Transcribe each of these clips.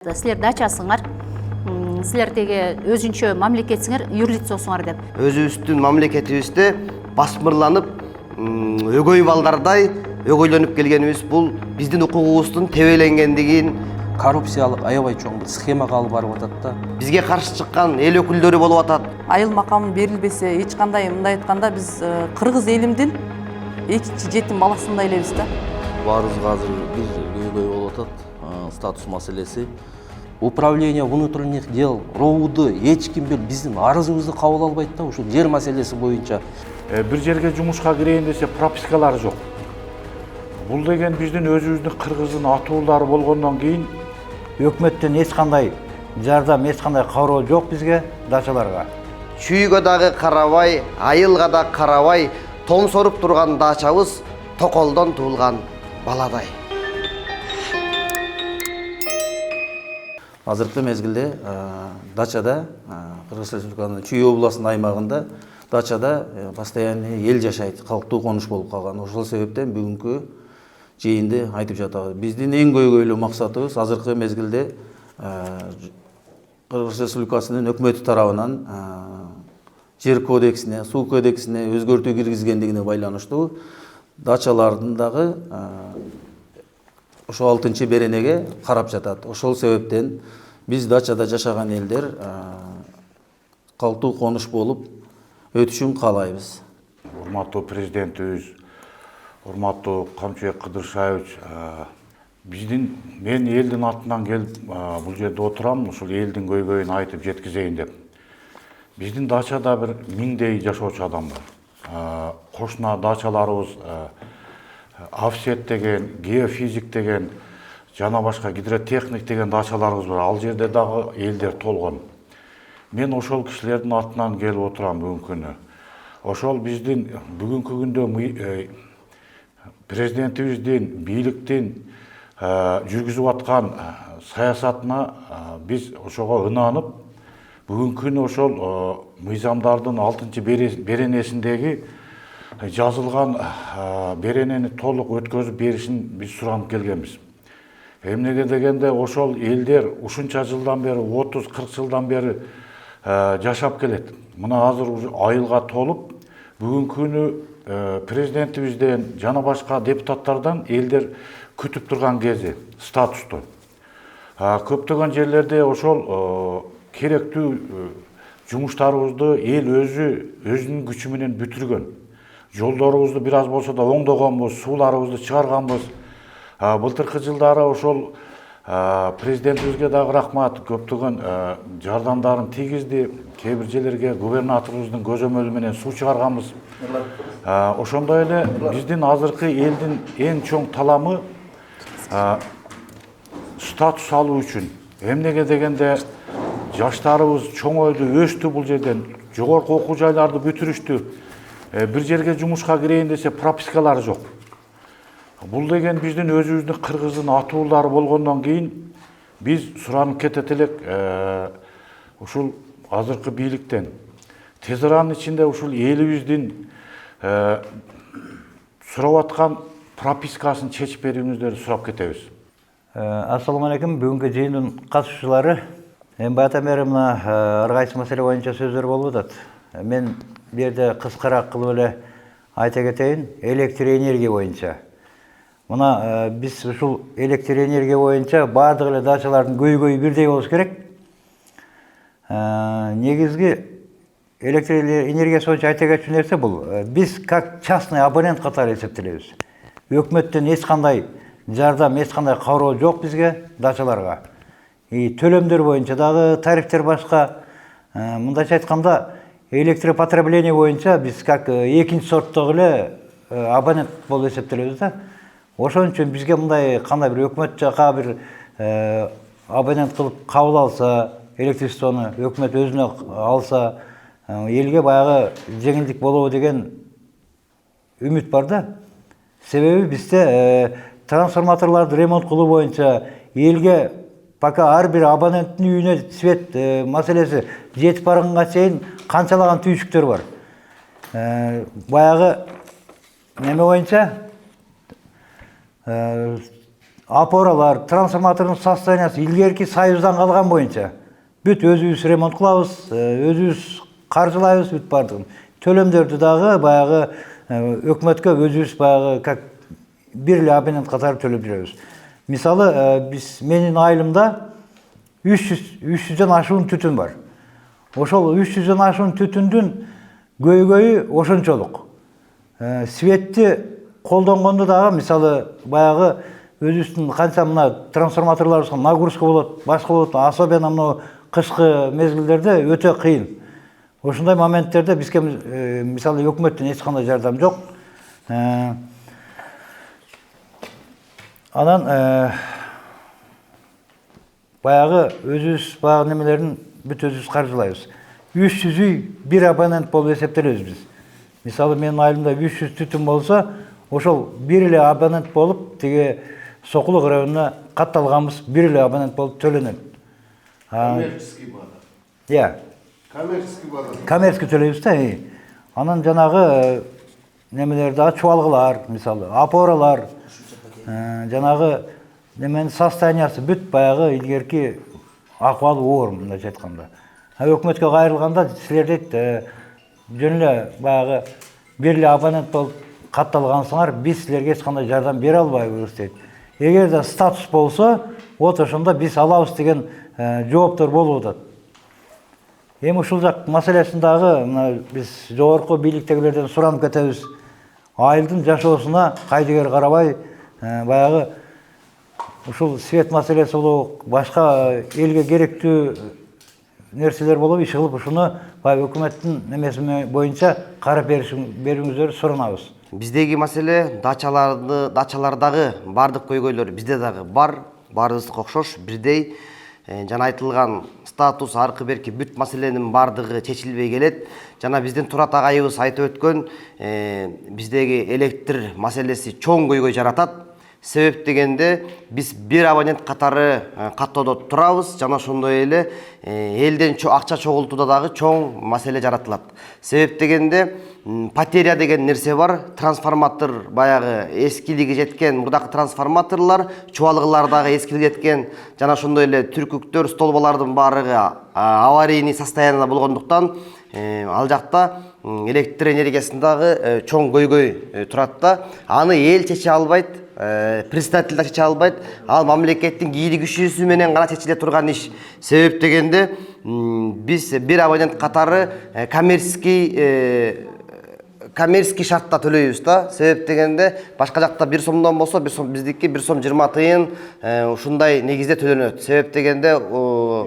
Силер дачасыңар, силер теге өзүнчө мамлекетсиңер, юрлицосуңар деп. Өзүбүздүн мамлекетибизде басмырланып, өгөй балдардай өгөйлөнүп келгенибиз бул биздин укугубуздун тебеленгендигин, коррупциялык аябай чоң схемага алып барып атат да. бизге каршы чыккан эл өкүлдөрү болуп атат. Айыл макамы берилбесе, эч кандай мындай айтканда биз кыргыз элимдин экинчи жетим баласындай элебиз да. Баарыбызга азыр бир көйгөй болуп атат, статус маселеси. Управление внутренних дел, РОУду эч ким биздин арызыбызды кабыл албайт да, ушул жер маселеси боюнча. Бир жерге жумушка кирейин десе пропискалары жок. Бул деген биздин өзүбүздүн кыргыздын атуулары болгондон кийин өкмөттөн эч кандай жардам, эч кандай кароо жок бизге, дачаларга. Чүйгө дагы карабай, айылга да карабай, томсоруп турган дачабыз токолдон туулган баладай. Азыркы мезгилде дачада, Кыргыз Республикасынын Чүй областынын аймагында дачада постоянный эл жашайт, калктуу конуш болуп калган. Ошол себептен бүгүнкү жыйынды айтып жатабыз. Биздин эң көйгөйлүү максатыбыз азыркы мезгилде Кыргыз Республикасынын өкмөтү тарабынан жер кодексине, суу кодексине өзгөртүү киргизгендигине байланыштуу дачалардын дагы ошо 6 беренеге карап жатат. Ошол себептен биз дачада жашаган элдер калктуу конуш болуп өтүшүн каалайбыз. урматтуу президентибиз, урматтуу Камчыбек Кыдыршаевич, мен элдин атынан келип бул жерде отурам, ушул элдин көйгөйүн айтып жеткизейин деп. Биздин дачада бир 1000дей жашоочу адам бар. Кошуна дачаларыбыз офсет деген, геофизик деген, жана башка гидротехник деген дачаларыбыз бар. Ал жерде дагы элдер толгон. Мен ошол кишилердин атынан келип отурам бүгүнкү күнү. Ошол биздин бүгүнкү күндө президентибиздин, бийликтин жүргүзүп аткан саясатына биз ошого ынанып, бүгүнкү күнү ошол мыйзамдардын 6 беренесиндеги жазылган беренени толук өткөзүп беришин биз суранып келгенбиз. Эмнеге дегенде ошол элдер ушунча жылдан бери, 30-40 жылдан бери жашап келет. Мына азыр айылга толуп, бүгүнкү күнү президентибизден жана башка депутаттардан элдер күтүп турган кези, статусту. Көптөгөн жерлерде ошол керектүү жумуштарыбызды эл өзүнүн күчү менен бүтүргөн. Жолдорубузду бир аз болсо да оңдогонбуз, сууларыбызды чыгарганбыз. Былтыркы жылдары ошол президентибизге дагы рахмат, көптөгөн жардамдарын тийгизди. Кээ бир жерлерге губернаторубуздун көзөмөлү менен суу чыгарганбыз. Ошондой эле биздин азыркы элдин эң чоң таламы статус алуу үчүн. Эмнеге дегенде жаштарыбыз чоңойду, өстү бул жерден, жогорку окуу жайларды бүтүрүштү. Бир жерге жумушка кирейин десе пропискалары жок. Бул деген биздин өзүбүздүн кыргыздын атуулары болгондон кийин биз суранып кетет элек ушул азыркы бийликтен. Тез аранын ичинде ушул элибиздин сурап аткан пропискасын чечип берүүңүздөрдү сурап кетебиз. Ассаламу алейкум, бүгүнкү жыйындын катышуучулары. Баягы бери мына ар кайсы маселе боюнча сөздөр болуп атат. Мен бу жерде кыскараак кылып эле айта кетейин, электр энергия боюнча. Мына биз ушул электр энергия боюнча баардык эле дачалардын көйгөйү бирдей болуш керек. Негизги электр энергиясы боюнча айта кетчү нерсе бул. Биз как частный абонент катары эсептелебиз. Өкмөттөн эч кандай жардам, эч кандай кароо жок бизге, дачаларга. Төлөмдөр боюнча дагы тарифтер башка. Мындайча айтканда, электропотребление боюнча биз как экинчи сорттогу эле абонент болуп эсептелебиз да. Ошон үчүн бизге мындай кандай бир өкмөт жака бир абонент кылып кабыл алса, электричествону өкмөт өзүнө алса, элге баягы жеңилдик болобу деген үмүт бар да. Себеби бизде трансформаторларды ремонт кылуу боюнча элге пока ар бир абоненттин үйүнө свет маселеси жетип барганга чейин канчалаган түйшүктөр бар. Баягы неме боюнча опоралар, трансформатордун состояниясы илгерки Союздан калган боюнча бүт өзүбүз ремонт кылабыз, өзүбүз каржылайбыз бүт бардыгын. Төлөмдөрдү дагы баягы өкмөткө өзүбүз баягы как бир эле абонент катары төлөп жүрөбүз. Мисалы, менин айылымда 300дөн ашуун түтүн бар. Ошол 300дөн ашуун түтүндүн көйгөйү ошончолук. Светти колдонгондо дагы, мисалы, баягы өзүбүздүн канча мына трансформаторлорубузга нагрузка болот, башка болот, особенно мына кышкы мезгилдерде өтө кыйын. Ошондой моменттерде бизге мисалы өкмөттөн эч кандай жардам жок. Анан баягы өзүбүз баягы немелерин бүт өзүбүз каржылайбыз. 300 үй бир абонент болуп эсептелебиз биз. Мисалы менин айылымда 300 түтүн болсо, ошол бир эле абонент болуп тиги Сокулук районуна катталганбыз, бир эле абонент болуп төлөнөт. Коммерческий база. Иә. Коммерческий база. Коммерческий төлөйбүз да. Анан жанагы немелер дагы чубалгылар, мисалы, опоралар, жанагы неменин состояниясы бүт баягы илгерки акыбалы оор, мындайча айтканда. Өкмөткө кайрылганда силер дейт, жөн эле баягы бир эле абонент болуп катталгансыңар, биз силерге эч кандай жардам бере албайбыз дейт. Эгерде статус болсо, вот ошондо биз алабыз деген жооптор болуп атат. Эми ушул жак маселесин дагы биз жогорку бийликтегилерден суранып кетебиз. Айылдын жашоосуна кайдыгер карабай, баягы ушул свет маселеси болобу, башка элге керектүү нерселер болуп, иш кылып ушуну өкмөттүн немеси боюнча карап берүүңүздөрү суранабыз. Биздеги маселе дачалардагы бардык көйгөйлөр бизде дагы бар, баарыбыздыкы окшош, бирдей. Жана айтылган статус аркы берки бүт маселенин бардыгы чечилбей келет. Жана биздин Турат агайыбыз айтып өткөн, биздеги электр маселеси чоң көйгөй жаратат. Себеп дегенде биз бир абонент катары каттоодо турабыз, жана ошондой эле элден акча чогултууда дагы чоң маселе жаратылат. Себеп дегенде потеря деген нерсе бар, трансформатор баягы эскилиги жеткен мурдакы трансформаторлор, чубалгылар дагы эскилиги жеткен, жана ошондой эле түркүктөр, столбалардын баарыгы аварийный состоянияда болгондуктан ал жакта электр энергиясындагы чоң көйгөй турат да, аны эл чече албайт, председатель чече албайт, ал мамлекеттин кийлик күчүсү менен гана чечиле турган иш. Себеп дегенде биз бир абонент катары коммерческий шартта төлөйбүз да. Себеп дегенде башка жакта 1 сомдон болсо, биздики 1 сом 20 тыйын ушундай негизде төлөнөт. Себеп дегенде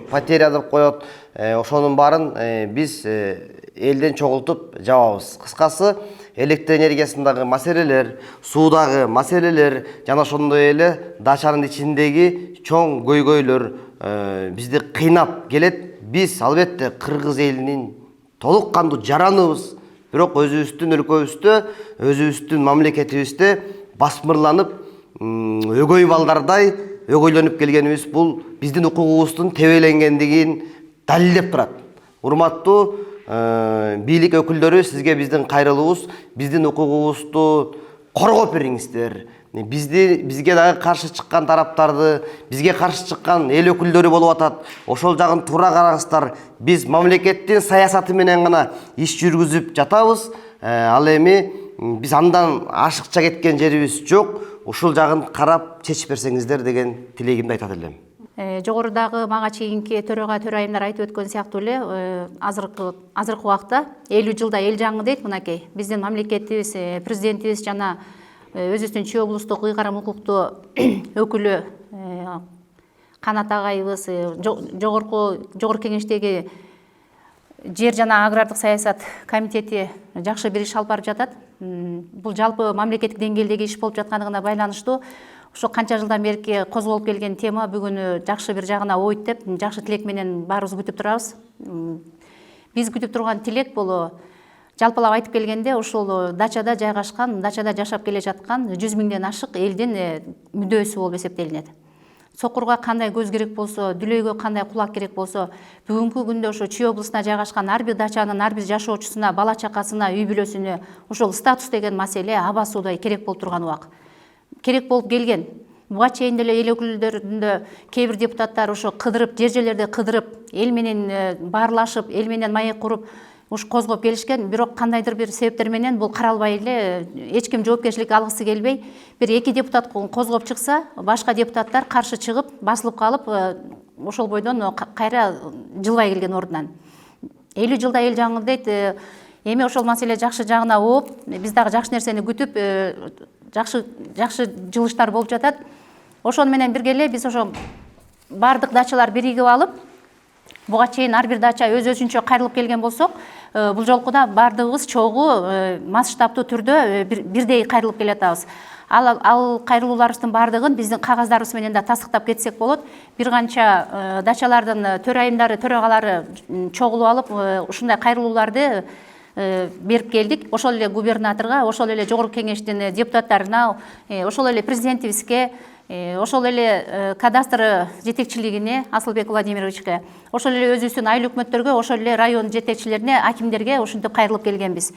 потеря деп коет, ошонун баарын биз элден чогултуп жабабыз. Кыскасы, электр энергиясындагы маселелер, суудагы маселелер, жана ошондой эле дачанын ичиндеги чоң көйгөйлөр бизди кыйнап келет. Биз албетте кыргыз элинин толук кандуу жараныбыз, бирок өзүбүздүн өлкөбүздө, өзүбүздүн мамлекетибизде басмырланып, өгөй балдардай өгөйлөнүп келгенибиз бул биздин укугубуздун тебеленгендигин далилдеп турат. Урматтуу бийлик өкүлдөрү, сизге биздин кайрылуубуз, биздин укугубузду коргоп бериңиздер. Бизге дагы каршы чыккан тараптарды, бизге каршы чыккан эл өкүлдөрү болуп атат. Ошол жагын туура караңыздар. Биз мамлекеттин саясаты менен гана иш жүргүзүп жатабыз. Ал эми биз андан ашыкча кеткен жерибиз жок. Ушул жагын карап чечип берсеңиздер деген тилегимди айтат элем. Жогорудагы мага чейинки төрайымдар айтып өткөн сыяктуу эле азыркы убакта 50 жылда эл жаңы дейт мынакей. Биздин мамлекетибиз, президентибиз жана өзүбүздүн Чүй облустук ыйгарым укуктуу өкүлү Канат агайыбыз жогорку кеңештеги жер жана агрардык саясат комитети жакшы бир иш алып барып жатат. Бул жалпы мамлекеттик деңгээлдеги иш болуп жаткандыгына байланыштуу. Ошо канча жылдан берки козголуп келген тема бүгүн жакшы бир жагына ойт деп, жакшы тилек менен баарыбыз күтүп турабыз. Биз күтүп турган тилек бул жалпылап айтып келгенде ушул дачада жайгашкан, дачада жашап келе жаткан 100 миңден ашык элдин мүдөөсү болуп эсептелинет. Сокурга кандай көз керек болсо, дүлөйгө кандай кулак керек болсо, бүгүнкү күндө ошо Чүй облусуна жайгашкан ар бир дачанын ар бир жашоочусуна, бала чакасына, үй бүлөсүнө ушул статус деген маселе аба суудай керек болуп турган убак. Керек болуп келген. буга чейин деле эл өкүлдөрүндө кээ бир депутаттар ошо кыдырып, жер-жерлерде кыдырып, эл менен баарлашып, эл менен маек куруп, уш козгоп келишкен, бирок кандайдыр бир себептер менен бул каралбай эле, эч ким жоопкерчилик алгысы келбей, бир 2 депутат козгоп чыкса, башка депутаттар каршы чыгып, басылып калып, ошол бойдон кайра жылбай келген ордунан. 50 жылда эл жаңы дейт, эми ошол маселе жакшы жагына ооп, биз дагы жакшы нерсени күтүп, жакшы жылыштар болуп жатат. Ошону менен бирге эле биз ошо бардык дачалар биригип алып, буга чейин ар бир дача өз-өзүнчө кайрылып келген болсок, бул жолку да бардыгыбыз чогуу масштабтуу түрдө бирдей кайрылып келатабыз. Ал кайрылууларыбыздын бардыгын биздин кагаздарыбыз менен да тастыктап кетсек болот. Бир канча дачалардын төрайымдары, төрагалары чогулуп алып, ушундай кайрылууларды берип келдик. Ошол эле губернаторго, ошол эле жогорку кеңештин депутаттарына, ошол эле президентибизге, ошол эле кадастр жетекчилигине, Асылбек Владимировичке, ошол эле өзүбүздүн айыл өкмөттөргө, ошол эле район жетекчилерине, акимдерге ушинтип кайрылып келгенбиз.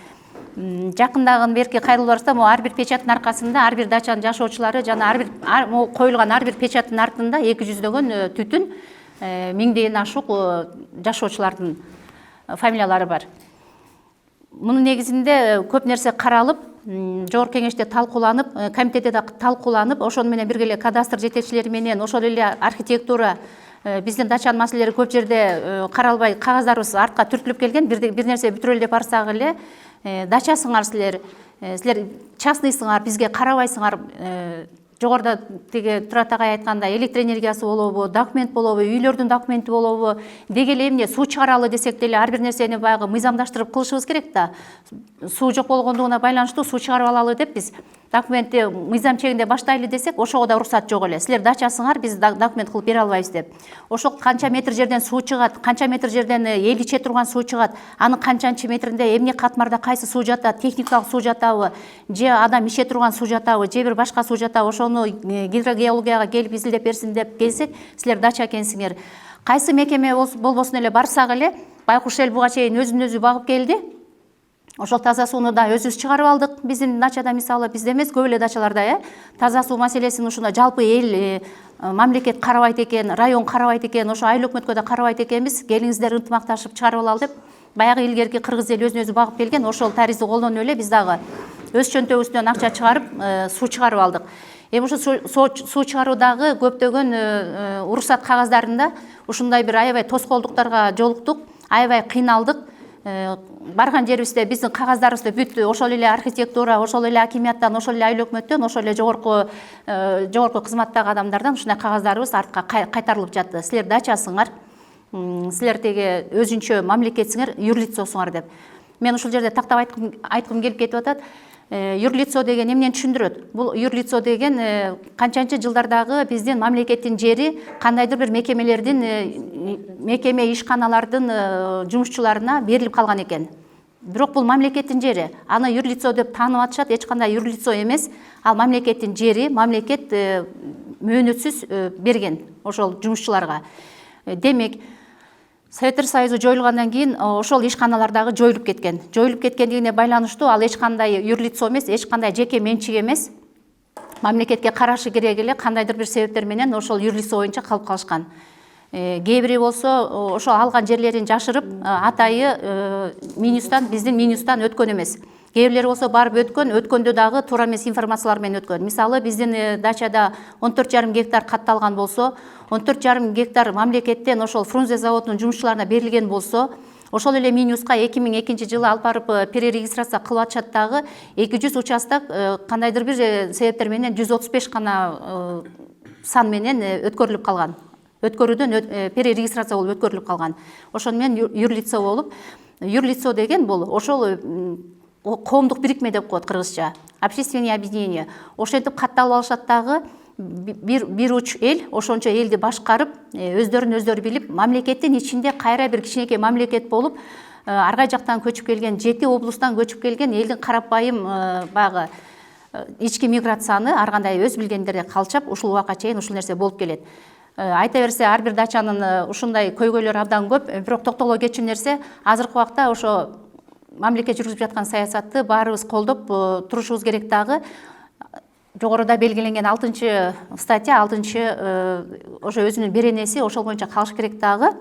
Жакындагы берки кайрылууларыбызда ар бир печаттын аркасында ар бир дачанын жашоочулары жана ар бир коюлган ар бир печаттын артында 200дөгөн түтүн, 1000ден ашук жашоочулардын фамилиялары бар. Мунун негизинде көп нерсе каралып, жогорку кеңеште талкууланып, комитетте да талкууланып, ошону менен бирге эле кадастр жетекчилери менен, ошол эле архитектура, биздин дачанын маселелери көп жерде каралбай, кагаздарыбыз артка түртүлүп келген. Бир нерсе бүтүрөлү деп барсак эле, дачасыңар силер частныйсыңар, бизге карабайсыңар. Жогоруда тиги Турат агай айткандай, электр энергиясы болобу, документ болобу, үйлөрдүн документи болобу, деги эле эмне суу чыгаралы десек деле ар бир нерсени баягы мыйзамдаштырып кылышыбыз керек да. Суу жок болгондугуна байланыштуу суу чыгарып алалы деп биз документти мыйзам чегинде баштайлы десек, ошого да уруксат жок эле. Силер дачасыңар, биз документ кылып бере албайбыз деп. Ошол канча метр жерден суу чыгат, канча метр жерден эл иче турган суу чыгат, анын канчанчы метринде эмне катмарда кайсы суу жатат, техникалык суу жатабы, же адам иче турган суу жатабы, же бир башка суу жатабы, ошону гидрогеологияга келип изилдеп берсин деп келсек, силер дача экенсиңер. Кайсы мекеме болбосун эле барсак эле, байкуш эл буга чейин өзүн-өзү багып келди. Ошол таза сууну да өзүбүз чыгарып алдык. Биздин дачада мисалы, бизде эмес, көп эле дачаларда таза суу маселесин ушуна жалпы эл, мамлекет карабайт экен, район карабайт экен, ошо айыл өкмөткө да карабайт экенбиз. Келиңиздер ынтымакташып чыгарып алалы деп, баягы илгерки кыргыз эл өзүн-өзү багып келген. Ошол таризди колдонуп эле биз дагы өз чөнтөгүбүздөн акча чыгарып, суу чыгарып алдык. Эми ушу суу чыгаруудагы көптөгөн уруксат кагаздарында ушундай бир аябай тоскоолдуктарга жолуктук, аябай кыйналдык. Барган жерибизде биздин кагаздарыбызды бүт ошол эле архитектура, ошол эле акимияттан, ошол эле айыл өкмөттөн, ошол эле жогорку кызматтагы адамдардан ушундай кагаздарыбыз артка кайтарылып жатты. Силер дачасыңар, силер теги өзүнчө мамлекетсиңер, юрлицосуңар деп. Мен ушул жерде тактап айткым келип кетип атат. Юрлицо деген эмнени түшүндүрөт? Бул юрлицо деген канчанчы жылдардагы биздин мамлекеттин жери кандайдыр бир мекемелердин, мекеме ишканалардын жумушчуларына берилип калган экен. Бирок бул мамлекеттин жери. Аны юрлицо деп таанып атышат, эч кандай юрлицо эмес. Ал мамлекеттин жери, мамлекет мөөнөтсүз берген ошол жумушчуларга. Демек, Советтер Союзу жоюлгандан кийин ошол ишканалардагы жоюлуп кеткен. Жоюлуп кеткендигине байланыштуу ал эч кандай юрлицо эмес, эч кандай жеке менчик эмес. Мамлекетке карашы керек эле кандайдыр бир себептер менен ошол юрлицо боюнча калып калышкан. Кээ бири болсо ошол алган жерлерин жашырып, атайы Минюстан, биздин Минюстан өткөн эмес. Кээ бирлери болсо барып өткөндө дагы туура эмес информациялар менен өткөн. Мисалы, биздин дачада 14,5 гектар катталган болсо, 14,5 гектар мамлекеттен ошол Фрунзе заводунун жумушчуларына берилген болсо, ошол эле Минюска 2002 жылы алып барып перерегистрация кылып атышат дагы 200 участок кандайдыр бир себептер менен 135 гана сан менен өткөрүлүп калган. Өткөрүүдөн перерегистрация болуп өткөрүлүп калган. Ошону менен юрлицо болуп, юрлицо деген бул ошол коомдук бирикме деп коет кыргызча, общественное объединение. Ошентип катталып алышат дагы бир уч эл, ошончо элди башкарып, өздөрүн өздөрү билип, мамлекеттин ичинде кайра бир кичинекей мамлекет болуп, аргай жактан көчүп келген, 7 облустан көчүп келген элдин карапайым багы ички миграцияны ар кандай өз билгендери калчап, ушул убакка чейин ушул нерсе болуп келет. Айта берсе, ар бир дачанын ушундай көйгөйлөрү абдан көп, бирок токтоло кетчү нерсе, азыркы убакта ошо мамлекет жүргүзүп жаткан саясатты баарыбыз колдоп турушубуз керек дагы. жогоруда белгиленген 6 статья 6 ошо өзүнүн беренеси ошол боюнча калыш керек дагы.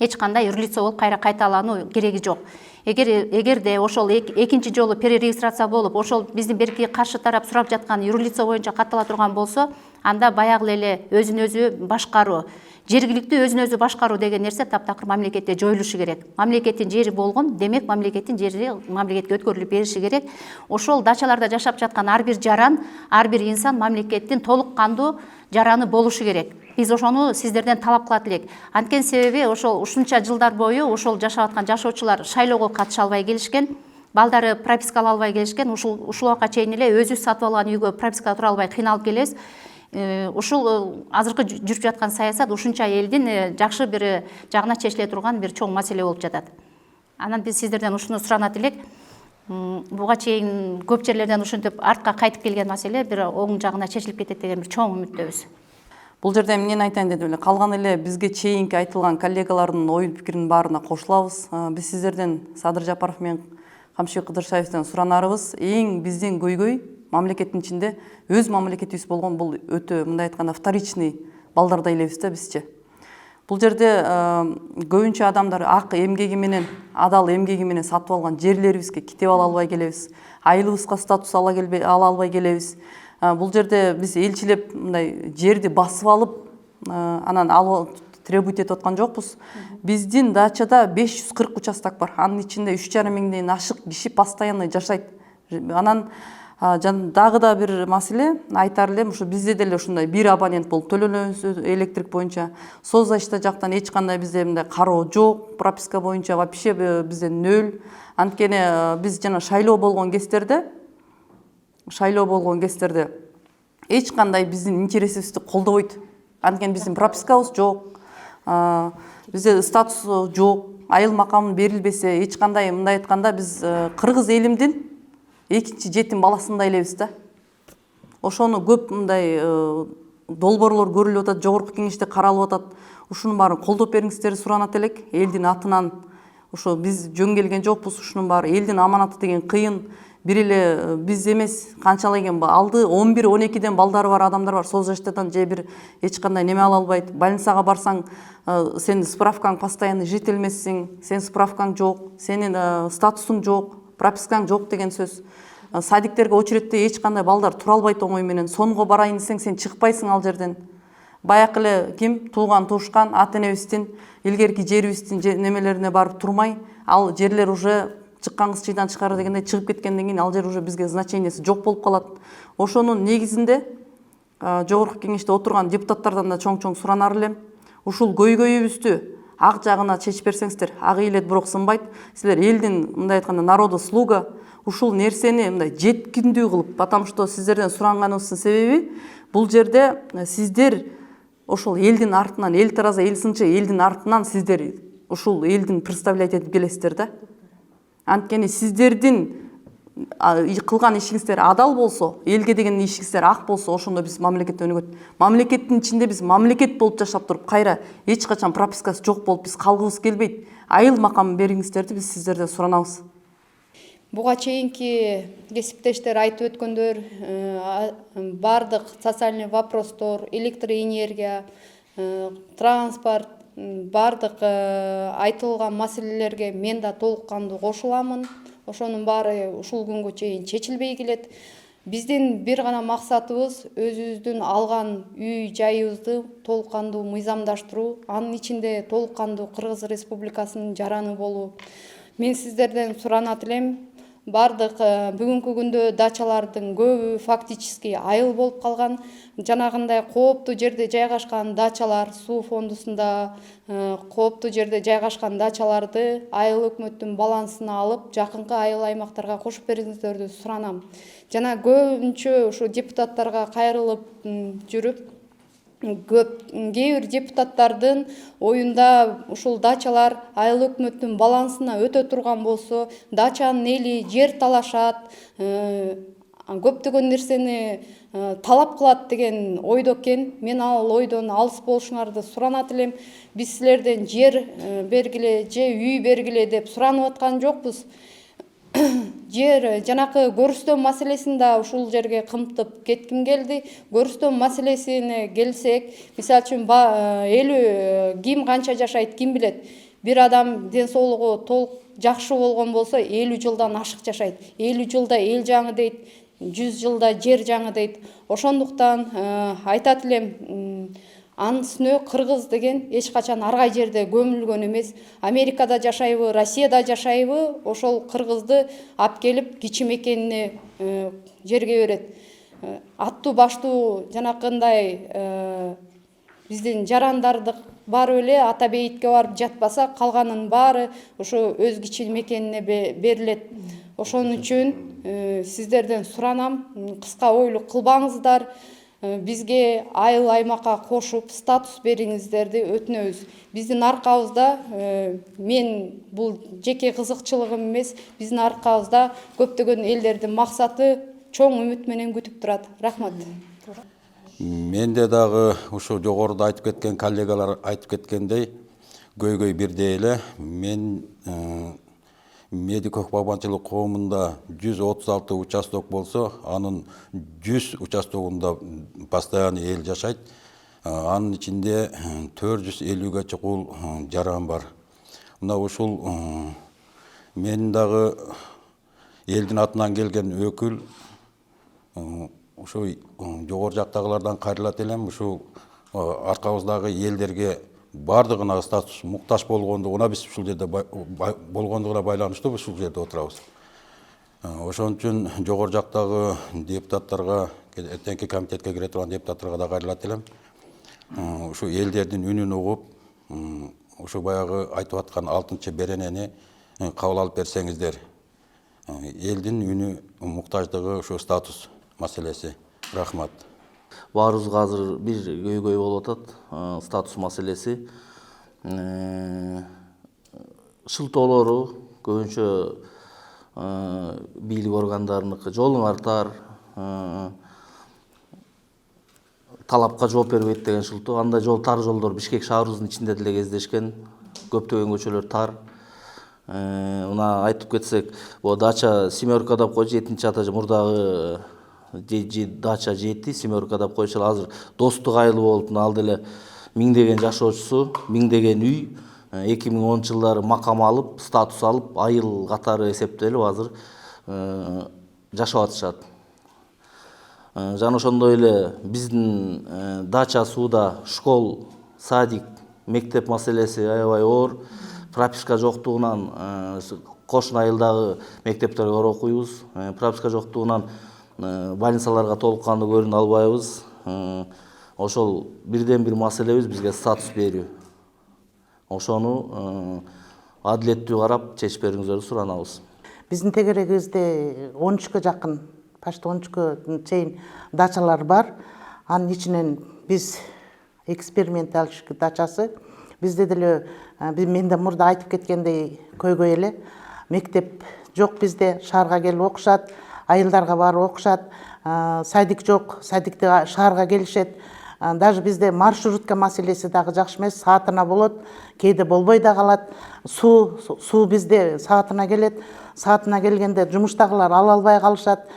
Эч кандай юрлицо болуп кайра кайталануу кереги жок. Эгерде ошол экинчи жолу перерегистрация болуп, ошол биздин берки каршы тарап сурап жаткан юрлицо боюнча каттала турган болсо, анда баягы эле өзүн өзү башкаруу, жергиликтүү өзүн өзү башкаруу деген нерсе таптакыр мамлекетте жоюлушу керек. Мамлекеттин жери болгон, демек мамлекеттин жери мамлекетке өткөрүлүп бериши керек. Ошол дачаларда жашап жаткан ар бир жаран, ар бир инсан мамлекеттин толук кандуу жараны болушу керек. Биз ошону сиздерден талап кылат элек. Анткени себеби ошол ушунча жылдар бою ошол жашап аткан жашоочулар шайлоого катыша албай келишкен, балдары прописка ала албай келишкен. Ушул убакка чейин эле өзүбүз сатып алган үйгө прописка тура албай кыйналып келебиз. Ушул азыркы жүрүп жаткан саясат ушунча элдин жакшы бир жагына чечиле турган бир чоң маселе болуп жатат. Анан биз сиздерден ушуну суранат элек. Буга чейин көп жерлерден ушинтип артка кайтып келген маселе бир оң жагына чечилип кетет деген бир чоң үмүттөбүз. Бул жерде эмнени айтайын дедим эле, калган эле бизге чейинки айтылган коллегалардын ой пикиринин баарына кошулабыз. Биз сиздерден Садыр Жапаров менен Камшыбек Кыдыршаевден суранарыбыз, эң биздин көйгөй мамлекеттин ичинде өз мамлекетибиз болгон бул өтө мындай айтканда вторичный балдардай элебиз да бизче. Бул жерде көбүнчө адамдар ак эмгеги менен, адал эмгеги менен сатып алган жерлерибизге китеп ала албай келебиз, айылыбызга статус ала албай келебиз. Бул жерде биз элчилеп мындай жерди басып алып, анан алып требовать этип аткан жокпуз. Биздин дачада 540 участок бар. Анын ичинде 3,5 миңден ашык киши постоянно жашайт. Анан дагы да бир маселе айтар элем, ушу бизде деле ушундай бир абонент болуп төлөнөбүз электрик боюнча. Создачта жактан эч кандай бизде мындай кароо жок, прописка боюнча вообще бизде нөл. Анткени биз жана шайлоо болгон кездерде эч кандай биздин интересибизди колдобойт. Анткени биздин пропискабыз жок, бизде статус жок, айыл макамы берилбесе, эч кандай мындай айтканда биз кыргыз элимдин экинчи жетим баласындай элебиз да. Ошону көп мындай долбоорлор көрүлүп атат, жогорку кеңеште каралып атат. Ушунун баарын колдоп бериңиздерди суранат элек. Элдин атынан ошо биз жөн келген жокпуз, ушунун баары элдин аманаты деген кыйын. Бир эле биз эмес, канчалай экен алды 11-12ден балдары бар адамдар бар. Соцжачтадан же бир эч кандай неме ала албайт. Больницага барсаң, сен справкаң постоянный житель эмессиң, сен справкаң жок, сенин статусуң жок, пропискаң жок деген сөз. Садиктерге очередте эч кандай балдар тура албайт оңой менен. Сонго барайын десең, сен чыкпайсың ал жерден. Баякы эле ким тууган туушкан ата энебиздин, илгерки жерибиздин немелерине барып турмай, ал жерлер уже чыккан кыз чыйдан чыгар дегенде чыгып кеткенден кийин ал жер уже бизге значениясы жок болуп калат. Ошонун негизинде жогорку кеңеште отурган депутаттардан да чоң суранар элем. Ушул көйгөйүбүздү ак жагына чечип берсеңиздер, ак ийилет бирок сынбайт. Силер элдин мындай айтканда народу слуга, ушул нерсени мындай жеткиндүү кылып, потому что сиздерден суранганыбыздын себеби бул жерде сиздер ошол элдин артынан, эл тараза, эл сынчы элдин артынан сиздер ушул элдин представлять этип келесиздер да. Анткени сиздердин кылган ишиңиздер адал болсо, элге деген ишиңиздер ак болсо, ошондо биз мамлекет өнүгөт. Мамлекеттин ичинде биз мамлекет болуп жашап туруп, кайра эч качан пропискасы жок болуп биз калгыбыз келбейт. Айыл макамын бериңиздерди биз сиздерден суранабыз. Буга чейинки кесиптештер айтып өткөндөр, бардык социальный вопростор, электроэнергия, транспорт, бардык айтылган маселелерге мен да толук кандуу кошуламын. Ошонун баары ушул күнгө чейин чечилбей келет. Биздин бир гана максатыбыз өзүбүздүн алган үй жайыбызды толук кандуу мыйзамдаштыруу, анын ичинде толук кандуу Кыргыз Республикасынын жараны болуу. Мен сиздерден суранат элем, бардык бүгүнкү күндө дачалардын көбү фактически айыл болуп калган. Жанагындай кооптуу жерде жайгашкан дачалар, суу фондусунда кооптуу жерде жайгашкан дачаларды айыл өкмөттүн балансына алып, жакынкы айыл аймактарга кошуп бериңиздерди суранам. Жана көбүнчө ушу депутаттарга кайрылып жүрүп, кээ бир депутаттардын оюнда ушул дачалар айыл өкмөттүн балансына өтө турган болсо, дачанын эли жер талашат, көптөгөн нерсени талап кылат деген ойдо экен. Мен ал ойдон алыс болушуңарды суранат элем. Биз силерден жер бергиле же үй бергиле деп суранып аткан жокпуз. жер жанакы көрүстөө маселесин да ушул жерге кымтып кетким келди. Көрүстөө маселесине келсек, мисалы үчүн ким канча жашайт, ким билет. Бир адам ден соолугу толук жакшы болгон болсо 50 жылдан ашык жашайт. 50 жылда эл жаңы дейт, 100 жылда жер жаңы дейт. Ошондуктан айтат элем, анын үстүнө кыргыз деген эч качан аргай жерде көмүлгөн эмес. Америкада жашайбы, Россияда жашайбы, ошол кыргызды алып келип кичи мекенине жерге берет. Аттуу баштуу жанакындай биздин жарандардык баары эле ата бейитке барып жатпаса, калганын баары ошо өз кичи мекенине берилет. Ошон үчүн сиздерден суранам, кыска ойлуу кылбаңыздар. Бизге айыл аймакка кошуп статус бериңиздерди өтүнөбүз. Биздин аркабызда, мен бул жеке кызыкчылыгым эмес, биздин аркабызда көптөгөн элдердин максаты чоң үмүт менен күтүп турат. Рахмат. Менде дагы ушу жогоруда айтып кеткен коллегалар айтып кеткендей, көйгөй бирдей эле. Мен Медик багбанчылык коомунда 136 участок болсо, анын 100 участогунда постоянный эл жашайт. Анын ичинде 450ге чукул жаран бар. Мына ушул мен дагы элдин атынан келген өкүл, ушу жогору жактагылардан кайрылат элем. Ушу аркабыздагы элдерге бардыгына статус муктаж болгондугуна, биз ушул жерде болгондугуна байланыштуу ушул жерде отурабыз. Ошон үчүн жогору жактагы депутаттарга, эртеңки комитетке кире турган депутаттарга да кайрылат элем. Ушу элдердин үнүн угуп, ушу баягы айтып аткан 6 беренени кабыл алып берсеңиздер. Элдин үнү муктаждыгы ушу статус маселеси. Рахмат. Баарыбызга азыр бир көйгөй болуп атат, статус маселеси. Шылтоолору көбүнчө бийлик органдарыныкы жолуңар тар, талапка жооп бербейт деген шылтоо. Андай тар жолдор Бишкек шаарыбыздын ичинде деле кездешкен, көптөгөн көчөлөр тар. Мына айтып кетсек, бул дача семерка деп койчу, 7-ата мурдагы дача 7, семерка деп койчу, азыр достук айылы болуп, ал деле миңдеген жашоочусу, миңдеген үй 2010 жылдары макам алып, статус алып, айыл катары эсептелип азыр жашап атышат. Жана ошондой эле биздин дача сууда школ, садик, мектеп маселеси аябай оор. Прописка жоктугунан кошун айылдагы мектептерге барып окуйбуз. Прописка жоктугунан больницаларга толук кандуу көрүнө албайбыз. Ошол бирден бир маселебиз бизге статус берүү. Ошону адилеттүү карап чечип бериңиздерди суранабыз. Биздин тегерегибизде 13-кө жакын, почти 13-кө чейин дачалар бар. Анын ичинен биз эксперименталдык дачасы. Бизде деле мен да мурда айтып кеткендей көйгөй эле. Мектеп жок бизде, шаарга келип окушат, айылдарга барып окушат. Садик жок, садикти шаарга келишет. Даже бизде маршрутка маселеси дагы жакшы эмес, саатына болот, кээде болбой да калат. Суу бизде саатына келет. Саатына келгенде жумуштагылар ала албай калышат.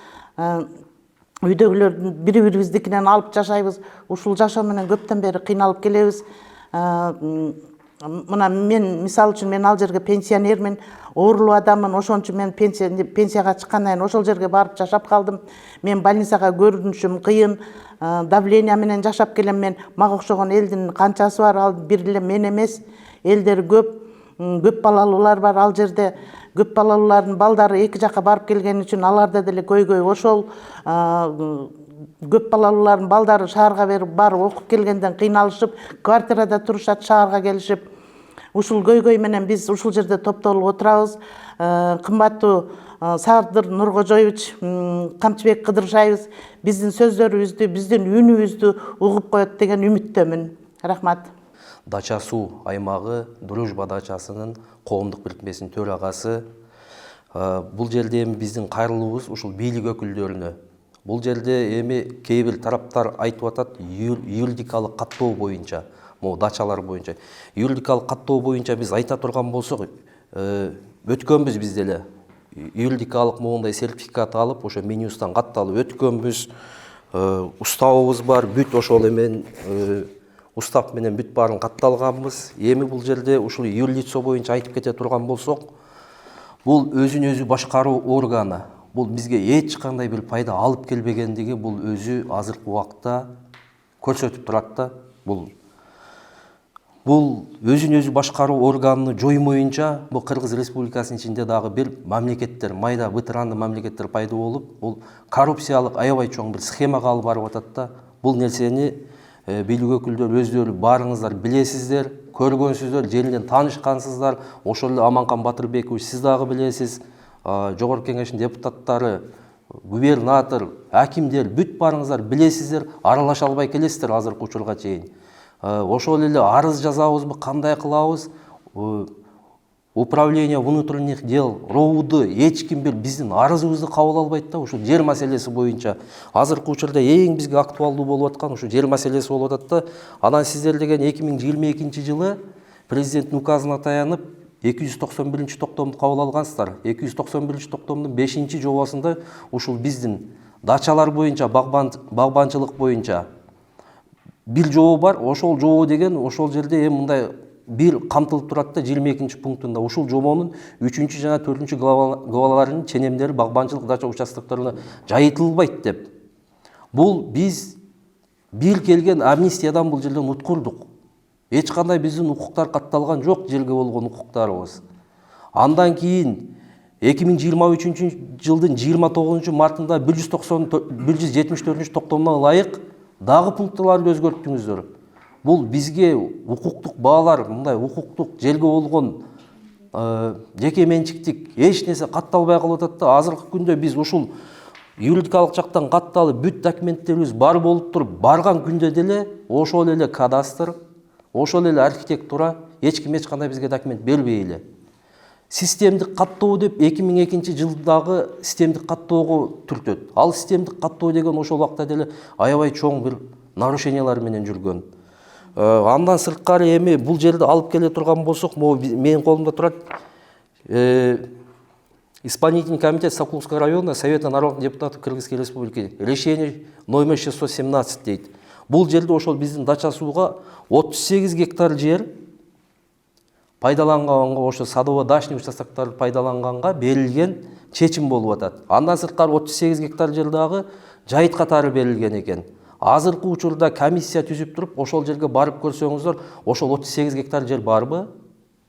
Үйдөгүлөр бири-бирибиздикинен алып жашайбыз. Ушул жашоо менен көптөн бери кыйналып келебиз. Мына мен мисалы үчүн мен ал жерге пенсионермин, оорулуу адаммын, ошон үчүн мен пенсияга чыккандан кийин ошол жерге барып жашап калдым. Мен больницага көрүнүшүм кыйын, давление менен жашап келем мен. Мага окшогон элдин канчасы бар, ал бир эле мен эмес, элдер көп балалуулар бар ал жерде. Көп балалуулардын балдары эки жакка барып келген үчүн аларда деле көйгөй ошол. Көп балалуулардын балдары шаарга барып окуп келгенден кыйналышып, квартирада турушат, шаарга келишип. Ушул көйгөй менен биз ушул жерде топтолуп отурабыз. Кымбаттуу Садыр Нуркожоевич, Камчыбек Кыдыршаевич биздин сөздөрүбүздү, биздин үнүбүздү угуп коет деген үмүттөмүн. Рахмат. Дача суу аймагы Дружба дачасынын коомдук бирикмесинин төрагасы. Бул жерде эми биздин кайрылуубуз ушул бийлик өкүлдөрүнө. Бул жерде эми кээ бир тараптар айтып атат юридикалык каттоо боюнча, могу дачалар боюнча. Юридикалык каттоо боюнча биз айта турган болсок, өткөнбүз биз деле. юридикалык моундай сертификат алып, ошо Минюстан катталып өткөнбүз. Уставыбыз бар, бүт ошол эмен устав менен бүт баарын катталганбыз. Эми бул жерде ушул юрлицо боюнча айтып кете турган болсок, бул өзүн өзү башкаруу органы. Бул бизге эч кандай бир пайда алып келбегендиги бул өзү азыркы убакта көрсөтүп турат да. Бул өзүн өзү башкаруу органын жоймоюнча, бул Кыргыз Республикасынын ичинде дагы бир мамлекеттер, майда бытыранды мамлекеттер пайда болуп, бул коррупциялык аябай чоң бир схемага алып барып атат да. Бул нерсени бийлик өкүлдөрү өздөрү баарыңыздар билесиздер, көргөнсүздөр, жеринен таанышкансыздар. Ошол эле Аманкан Батырбекович сиз дагы билесиз, Жогорку Кеңештин депутаттары, губернатор, акимдер, бүт баарыңыздар билесиздер, аралаша албай келесиздер азыркы учурга чейин. Ошол эле арыз жазабызбы, кандай кылабыз? Управление внутренних дел, РОУду эч ким биздин арызыбызды кабыл албайт да, ушул жер маселеси боюнча. Азыркы учурда эң бизге актуалдуу болуп аткан ушул жер маселеси болуп атат да. Анан сиздер деген 2022-жылы президенттин указына таянып 291-токтомду кабыл алгансыздар. 291-токтомдун 5-жобосунда ушул биздин дачалар боюнча, багбанчылык боюнча бир жобо бар. Ошол жобо деген ошол жерде мындай бир камтылып турат да 22-пунктунда. Ушул жобонун 3 жана 4 главаларынын ченемдери багбанчылык дача участокторуна жайытылбайт деп. Бул биз бир келген амнистиядан бул жерден уткурдук. Эч кандай биздин укуктар катталган жок, жерге болгон укуктарыбыз. Андан кийин 2023-жылдын 29-мартында 174-токтомуна ылайык дагы пункталарды өзгөрттүңүздөр. Бул бизге укуктук баалар, мындай укуктук жерге болгон жеке менчиктик эч нерсе катталбай калып атат да. Азыркы күндө биз ушул юридикалык жактан катталып бүт документтерибиз бар болуп туруп, барган күндө деле ошол эле кадастр, ошол эле архитектура эч ким эч кандай бизге документ бербей эле. Системдик каттоо деп 2002-жылдагы системдик каттоого түртөт. Ал системдик каттоо деген ошол убакта деле аябай чоң бир нарушениялар менен жүргөн. Андан сырткары эми бул жерде алып келе турган болсок, менин колумда турат Исполнительный комитет Сокулского района Совета народных депутатов Кыргызской Республики. Решение номер 617 дейт. Бул жерде ошол биздин дача сууга 38 гектар жер пайдаланганга, ошо садово-дачный участоктарды пайдаланганга берилген чечим болуп атат. Андан сырткары 38 гектар жер дагы жайыт катары берилген экен. Азыркы учурда комиссия түзүп туруп, ошол жерге барып көрсөңүздөр, ошол 38 гектар жер барбы?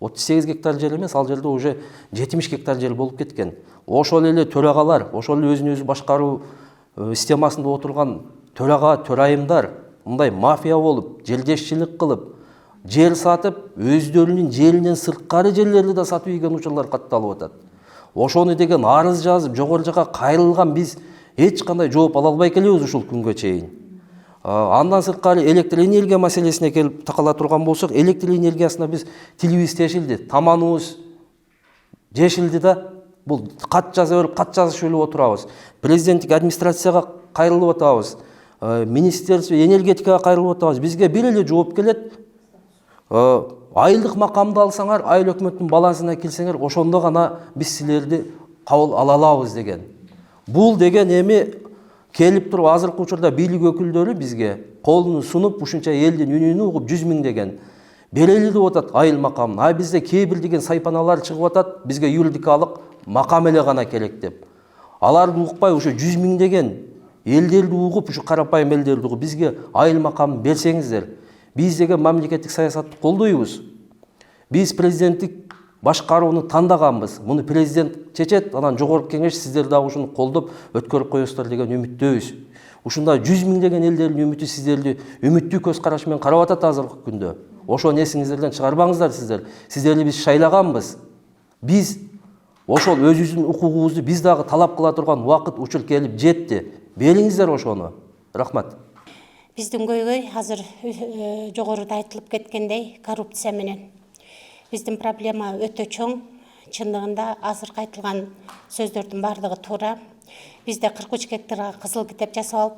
38 гектар жер эмес, ал жерде уже 70 гектар жер болуп кеткен. Ошол эле төрагалар, ошол эле өзүн өзү башкаруу системасында отурган төрага, төрайымдар мындай мафия болуп, жердешчилик кылып, жер сатып, өздөрүнүн жеринен сырткары жерлерди да сатып ийген учурлар катталып атат. Ошону деген арыз жазып, жогору жака кайрылган биз эч кандай жооп ала албай келебиз ушул күнгө чейин. Андан сырткары электр энергия маселесине келип такала турган болсок, электр энергиясына биз тилибиз тешилди, таманыбыз жешилди да. Бул кат жаза берип, кат жазышып эле отурабыз. Президенттик администрацияга кайрылып атабыз. Министерство энергетикага кайрылып атабыз. Бизге бир эле жооп келет. Айылдык макамды алсаңар, айыл өкмөттүн балансына келсеңер, ошондо гана биз силерди кабыл ала алабыз деген. Бул деген эми келип туруп азыркы учурда бийлик өкүлдөрү бизге колун сунуп, ушунча элдин үнүн угуп 100 000 деген берели деп атат айыл макамын. Бизде кээ-бир деген сайпаналар чыгып атат, бизге юридикалык макам эле гана керек деп. Аларды укпай ушу 100 000 деген элдерди угуп, ушу карапайым элдерди угуп бизге айыл макамын берсеңиздер. Биз деген мамлекеттик саясатты колдойбуз. Биз президенттик башкарууну тандаганбыз. Муну президент чечет, анан жогорку кеңеш сиздер дагы ушуну колдоп өткөрүп коесуздар деген үмүттөбүз. Ушунда 100 000 деген элдердин үмүтү сиздерди үмүттүү көз караш менен карап атат азыркы күндө. Ошону эсиңиздерден чыгарбаңыздар сиздер. Сиздерди биз шайлаганбыз. Биз ошол өзүбүздүн укугубузду биз дагы талап кыла турган убакыт учур келип жетти. Бериңиздер ошону. Рахмат. Биздин көйгөй азыр жогоруда айтылып кеткендей коррупция менен. Биздин проблема өтө чоң. Чындыгында азыркы айтылган сөздөрдүн бардыгы туура. Бизде 43 гектарга кызыл китеп жасап алып,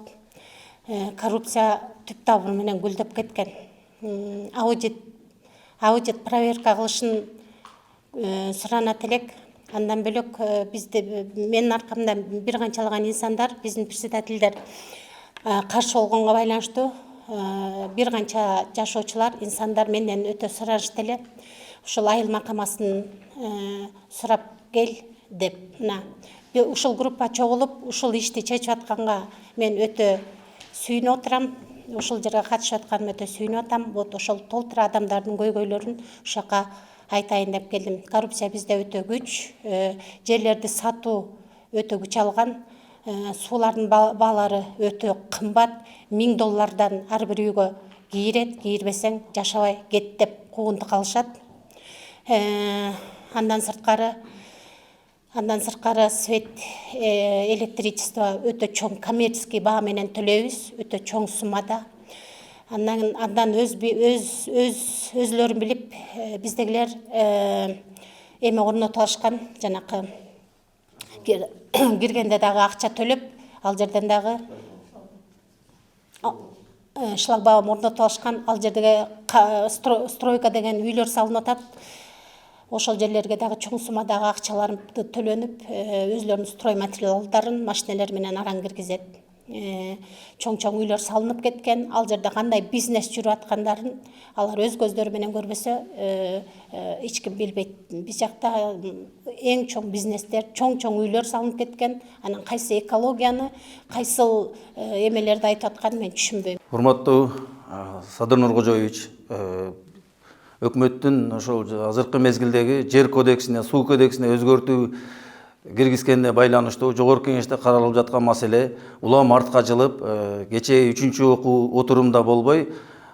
коррупция түп табыр менен гүлдөп кеткен. Аудит проверка кылышын суранат элек. Андан бөлөк бизде менин аркамда бир канчалаган инсандар, биздин председательдер каршы болгонго байланыштуу бир канча жашоочулар, инсандар менден өтө сурашты эле. Ушул айыл макамасын сурап кел деп. Мына ушул группа чогулуп, ушул ишти чечип атканга мен өтө сүйүнүп отурам. Ушул жерге катышып атканыма өтө сүйүнүп атам. Вот ошол толтура адамдардын көйгөйлөрүн ушул жака айтайын деп келдим. Коррупция бизде өтө күч, жерлерди сатуу өтө күч алган, суулардын баалары өтө кымбат, $1000 ар бир үйгө кийирет, кийирбесең жашабай кет деп куугунтук алышат. Андан сырткары свет, электричество өтө чоң коммерческий баа менен төлөйбүз, өтө чоң суммада. Андан өзлөрүн билип, биздегилер эме орнотуп алышкан, жанакы киргенде дагы акча төлөп, ал жерден дагы шлагбаум орнотуп алышкан, ал жердеги стройка деген үйлөр салынып атат. Ошол жерлерге дагы чоң суммадагы акчалар төлөнүп, өзлөрүнүн строй материалдарын машиналар менен араң киргизет. Чоң-чоң үйлөр салынып кеткен, ал жерде кандай бизнес жүрүп аткандарын алар өз көздөрү менен көрбөсө эч ким билбейт. Биз жакта эң чоң бизнестер, чоң-чоң үйлөр салынып кеткен. Анан кайсы экологияны, кайсыл эмелерди айтып атканын мен түшүнбөйм. Урматтуу Садыр Нуркожоевич, өкмөттүн ошол азыркы мезгилдеги жер кодексине, суу кодексине өзгөртүү киргизгенге байланыштуу жогорку кеңеште каралып жаткан маселе улам артка жылып, кечээ 3-чү окуу отурумда болбой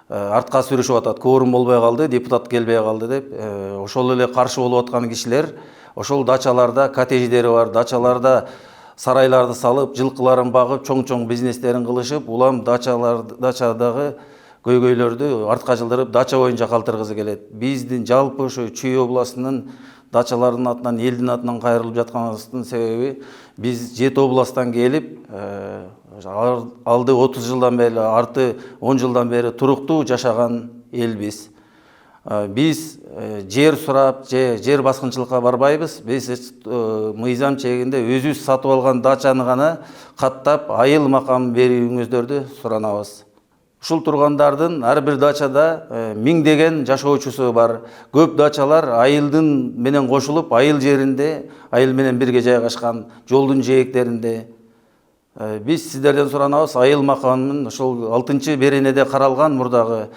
артка сүрүшүп атат. Кворум болбой калды, депутат келбей калды деп. Ошол эле каршы болуп аткан кишилер ошол дачаларда коттедждери бар, дачаларда сарайларды салып, жылкыларын багып, чоң-чоң бизнестерин кылышып, улам дачадагы көйгөйлөрдү артка жылдырып, дача боюнча калтыргысы келет. Биздин жалпы ошо Чүй областынын дачалардын атынан, элдин атынан кайрылып жатканыбыздын себеби биз 7 областтан келип, алды 30 жылдан бери, арты 10 жылдан бери туруктуу жашаган элбиз. Биз жер сурап, жер баскынчылыкка барбайбыз. Биз мыйзам чегинде өзүбүз сатып алган дачаны гана каттап, айыл макамын берүүңүздөрдү суранабыз. Ушул тургандардын ар бир дачада миңдеген жашоочусу бар. Көп дачалар айылдын менен кошулуп, айыл жеринде, айыл менен бирге жайгашкан, жолдун жээктеринде. Биз сиздерден суранабыз, айыл макамынын ошол 6-чы беренеде каралган мурдагы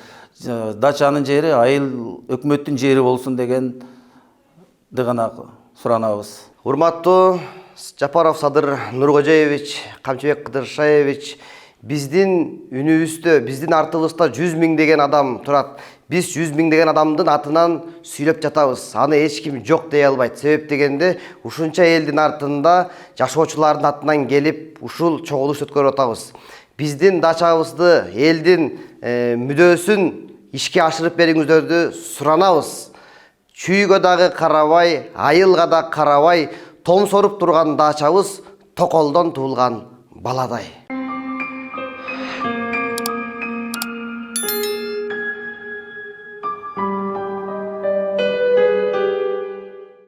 дачанын жери айыл өкмөттүн жери болсун деген гана суранабыз. Урматтуу Жапаров Садыр Нуркожоевич, Камчыбек Кыдыршаевич, биздин үнүбүздө, биздин артыбызда 100 миңдеген адам турат. Биз 100 миңдеген адамдын атынан сүйлөп жатабыз. Аны эч ким жок дей албайт. Себеп дегенде, ушунча элдин артында жашоочулардын атынан келип, ушул чогулуш өткөрүп атабыз. Биздин дачабызды, элдин мүдөөсүн ишке ашырып бериңиздерди суранабыз. Чүйгө дагы карабай, айылга да карабай, том соруп турган дачабыз токолдон туулган баладай.